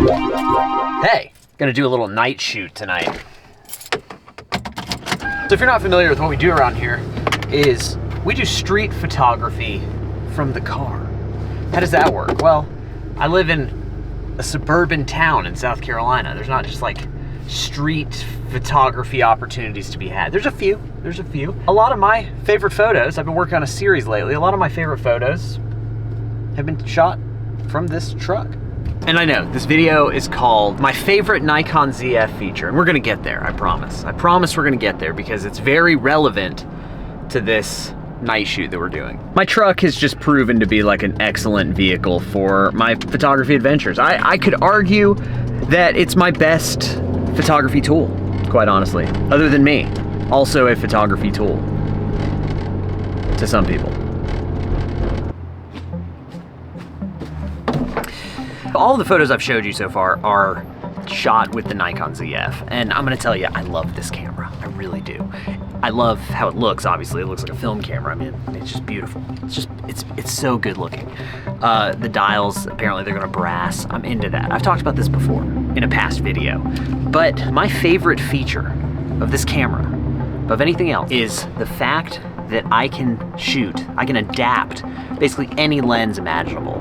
Hey, gonna do a little night shoot tonight. So if you're not familiar with what we do around here, is we do street photography from the car. How does that work? Well, I live in a suburban town in South Carolina. There's not just like street photography opportunities to be had. There's a few. A lot of my favorite photos, I've been working on a series lately, a lot of my favorite photos have been shot from this truck. And I know, this video is called My Favorite Nikon Zf Feature, and we're gonna get there, I promise. I promise we're gonna get there because it's very relevant to this night shoot that we're doing. My truck has just proven to be like an excellent vehicle for my photography adventures. I could argue that it's my best photography tool, quite honestly, other than me. Also a photography tool to some people. All the photos I've showed you so far are shot with the Nikon Zf, and I'm gonna tell you, I love this camera. I really do. I love how it looks, obviously. It looks like a film camera. I mean, it's just beautiful. It's so good looking. The dials, apparently they're gonna brass. I'm into that. I've talked about this before in a past video, but my favorite feature of this camera, above anything else, is the fact that I can adapt basically any lens imaginable.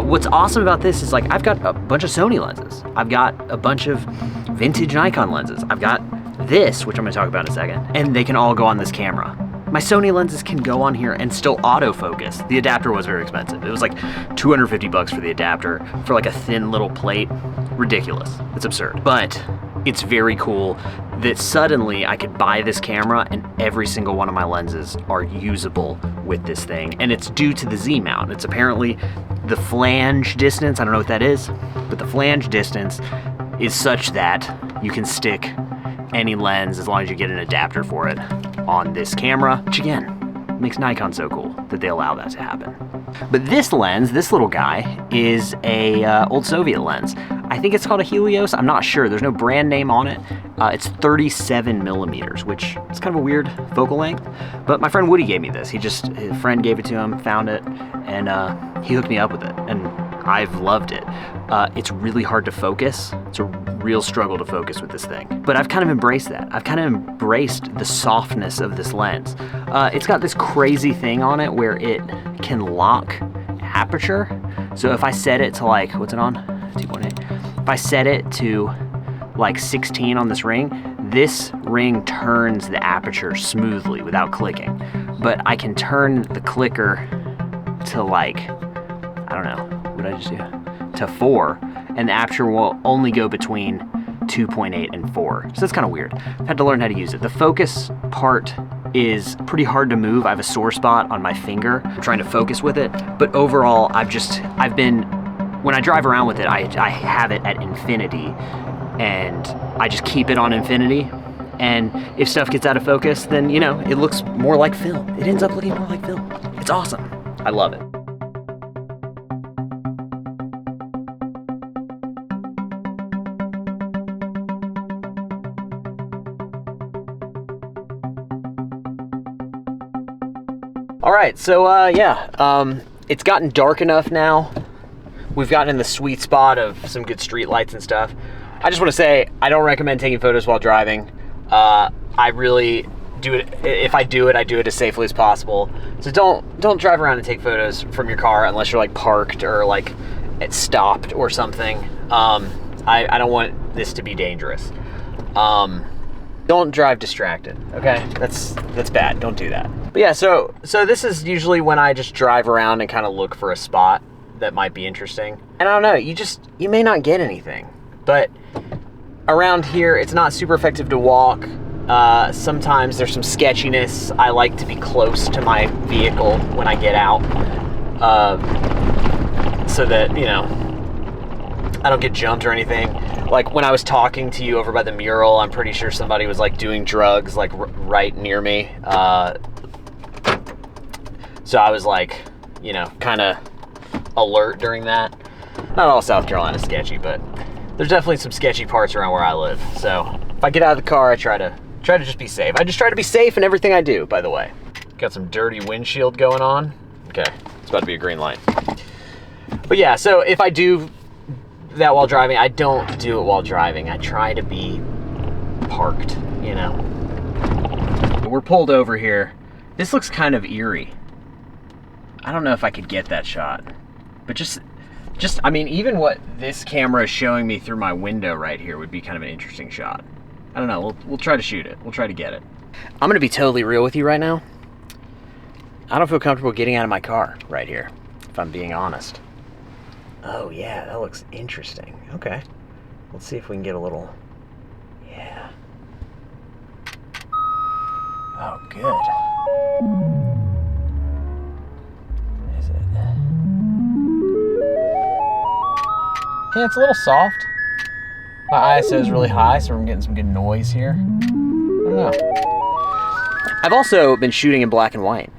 What's awesome about this is, like, I've got a bunch of Sony lenses. I've got a bunch of vintage Nikon lenses. I've got this, which I'm gonna talk about in a second, and they can all go on this camera. My Sony lenses can go on here and still autofocus. The adapter was very expensive. It was like 250 bucks for the adapter for like a thin little plate. Ridiculous. It's absurd. But it's very cool that suddenly I could buy this camera and every single one of my lenses are usable with this thing. And it's due to the Z mount. It's apparently the flange distance, I don't know what that is, but the flange distance is such that you can stick any lens as long as you get an adapter for it on this camera, which again, makes Nikon so cool that they allow that to happen. But this lens, this little guy, is a old Soviet lens. I think it's called a Helios, I'm not sure. There's no brand name on it. It's 37 millimeters, which is kind of a weird focal length. But my friend Woody gave me this. His friend gave it to him, found it, and he hooked me up with it. And I've loved it. It's really hard to focus. It's a real struggle to focus with this thing. But I've kind of embraced that. I've kind of embraced the softness of this lens. It's got this crazy thing on it where it can lock aperture. So if I set it to like, what's it on? 2.8. If I set it to like 16 on this ring turns the aperture smoothly without clicking. But I can turn the clicker to like, I don't know, what did I just do? To 4, and the aperture will only go between 2.8 and 4. So that's kind of weird. I've had to learn how to use it. The focus part is pretty hard to move. I have a sore spot on my finger. I'm trying to focus with it, but overall, when I drive around with it, I have it at infinity, and I just keep it on infinity. And if stuff gets out of focus, then, you know, it looks more like film. It ends up looking more like film. It's awesome. I love it. All right, so it's gotten dark enough now. We've gotten in the sweet spot of some good street lights and stuff. I just want to say, I don't recommend taking photos while driving. I really do it, if I do it as safely as possible. So don't drive around and take photos from your car unless you're like parked or like it's stopped or something. I don't want this to be dangerous. Don't drive distracted, okay? That's bad, don't do that. But yeah, so this is usually when I just drive around and kind of look for a spot that might be interesting. And I don't know, you may not get anything, but around here, it's not super effective to walk. Sometimes there's some sketchiness. I like to be close to my vehicle when I get out, so that, you know, I don't get jumped or anything. Like when I was talking to you over by the mural, I'm pretty sure somebody was like doing drugs like right near me. So I was like, you know, kind of alert during that. Not all South Carolina's sketchy, but there's definitely some sketchy parts around where I live. So if I get out of the car, I try to just be safe. I just try to be safe in everything I do, by the way. Got some dirty windshield going on. Okay, it's about to be a green light. But yeah, so if I do that while driving. I don't do it while driving. I try to be parked, you know. We're pulled over here. This looks kind of eerie. I don't know if I could get that shot, but just, I mean, even what this camera is showing me through my window right here would be kind of an interesting shot. I don't know, we'll try to shoot it. We'll try to get it. I'm gonna be totally real with you right now. I don't feel comfortable getting out of my car right here, if I'm being honest. Oh yeah, that looks interesting. Okay, let's see if we can get a little, yeah. Oh, good. What is it? Yeah, it's a little soft. My ISO is really high, so I'm getting some good noise here. I don't know. I've also been shooting in black and white,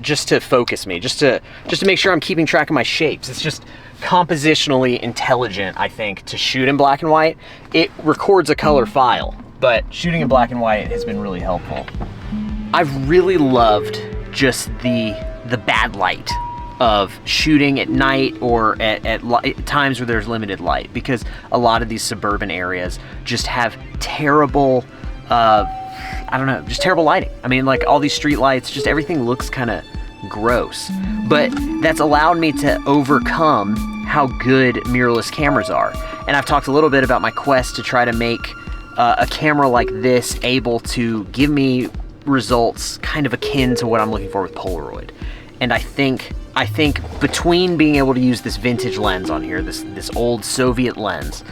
just to focus me, just to make sure I'm keeping track of my shapes. It's just compositionally intelligent, I think, to shoot in black and white. It records a color file, but shooting in black and white has been really helpful. I've really loved just the bad light of shooting at night or at times where there's limited light, because a lot of these suburban areas just have terrible, I don't know, just terrible lighting. I mean, like all these street lights, just everything looks kind of gross. But that's allowed me to overcome how good mirrorless cameras are. And I've talked a little bit about my quest to try to make a camera like this able to give me results kind of akin to what I'm looking for with Polaroid. And I think between being able to use this vintage lens on here, this old Soviet lens,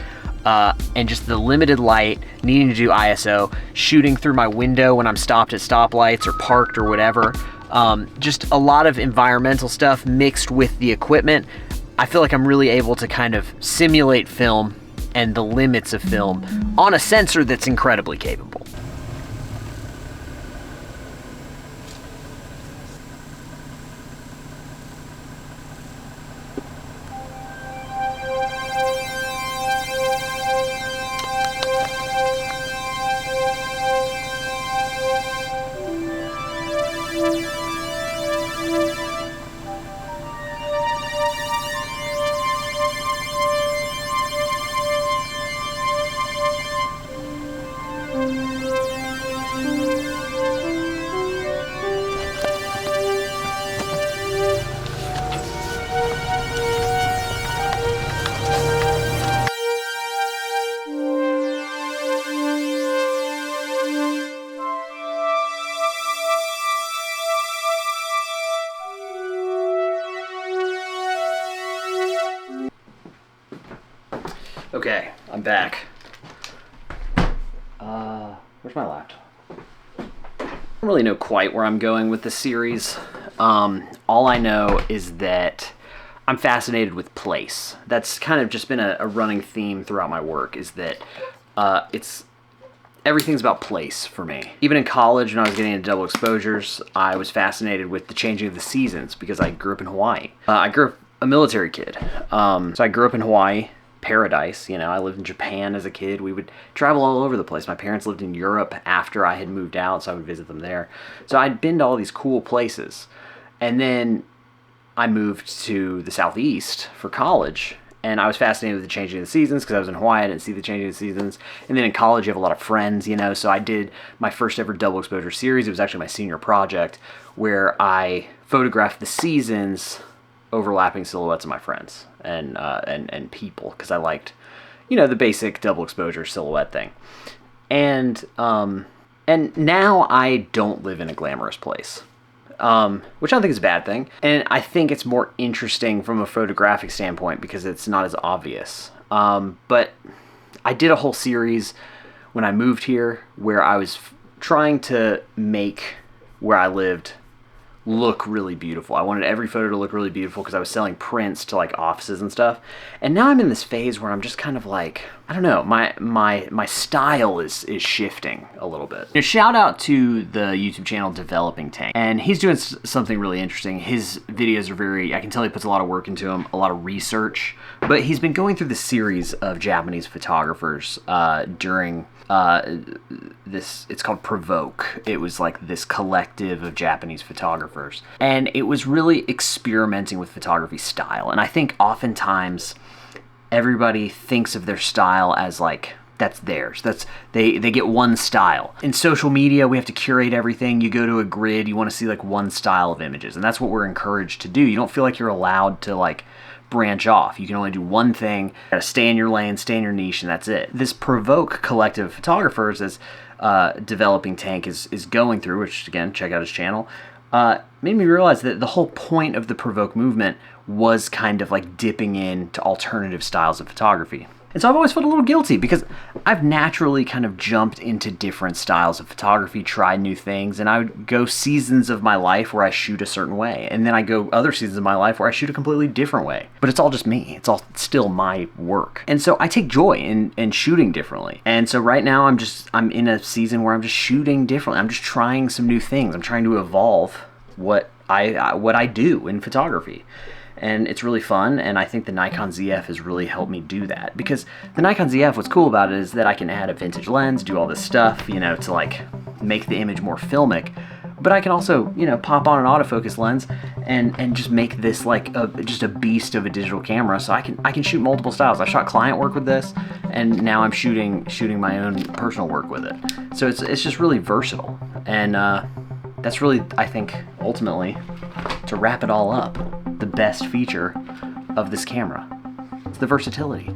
and just the limited light, needing to do ISO, shooting through my window when I'm stopped at stoplights or parked or whatever, just a lot of environmental stuff mixed with the equipment, I feel like I'm really able to kind of simulate film and the limits of film on a sensor that's incredibly capable. Okay, I'm back. Where's my laptop? I don't really know quite where I'm going with this series. All I know is that I'm fascinated with place. That's kind of just been a running theme throughout my work, is that everything's about place for me. Even in college, when I was getting into double exposures, I was fascinated with the changing of the seasons because I grew up in Hawaii. I grew up a military kid. So I grew up in Hawaii. Paradise, you know. I lived in Japan as a kid. We would travel all over the place. My parents lived in Europe after I had moved out, so I would visit them there. So I'd been to all these cool places. And then I moved to the Southeast for college, and I was fascinated with the changing of the seasons because I was in Hawaii. I didn't see the changing of the seasons. And then in college, you have a lot of friends, you know, so I did my first ever double exposure series. It was actually my senior project where I photographed the seasons overlapping silhouettes of my friends and people, because I liked, you know, the basic double exposure silhouette thing. And now I don't live in a glamorous place, which I don't think is a bad thing. And I think it's more interesting from a photographic standpoint because it's not as obvious. But I did a whole series when I moved here where I was trying to make where I lived look really beautiful. I wanted every photo to look really beautiful because I was selling prints to like offices and stuff. And now I'm in this phase where I'm just kind of like, I don't know, my style is shifting a little bit. A shout out to the YouTube channel Developing Tank, and he's doing something really interesting. His videos are very, I can tell he puts a lot of work into them, a lot of research, but he's been going through the series of Japanese photographers during this, it's called Provoke. It was like this collective of Japanese photographers, and it was really experimenting with photography style. And I think oftentimes everybody thinks of their style as like, that's theirs. They get one style. In social media, we have to curate everything. You go to a grid, you want to see like one style of images, and that's what we're encouraged to do. You don't feel like you're allowed to like branch off. You can only do one thing. You gotta stay in your lane, stay in your niche, and that's it. This Provoke collective of photographers, as Developing Tank is going through, which again, check out his channel, made me realize that the whole point of the Provoke movement was kind of like dipping into alternative styles of photography. And so I've always felt a little guilty because I've naturally kind of jumped into different styles of photography, tried new things, and I would go seasons of my life where I shoot a certain way, and then I go other seasons of my life where I shoot a completely different way. But it's all just me. It's all still my work. And so I take joy in shooting differently. And so right now I'm in a season where I'm just shooting differently. I'm just trying some new things. I'm trying to evolve what I do in photography. And it's really fun, and I think the Nikon ZF has really helped me do that. Because the Nikon ZF, what's cool about it is that I can add a vintage lens, do all this stuff, you know, to like make the image more filmic. But I can also, you know, pop on an autofocus lens and just make this like just a beast of a digital camera. So I can shoot multiple styles. I shot client work with this, and now I'm shooting my own personal work with it. So it's just really versatile, and that's really, I think, ultimately, to wrap it all up, the best feature of this camera. It's the versatility.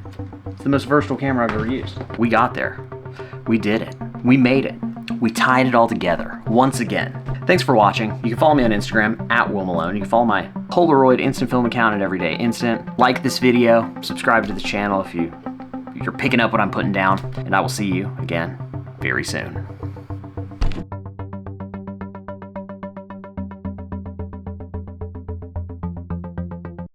It's the most versatile camera I've ever used. We got there. We did it. We made it. We tied it all together, once again. Thanks for watching. You can follow me on Instagram, @WillMalone. You can follow my Polaroid instant film account at Everyday Instant. Like this video, subscribe to the channel if you're picking up what I'm putting down, and I will see you again very soon.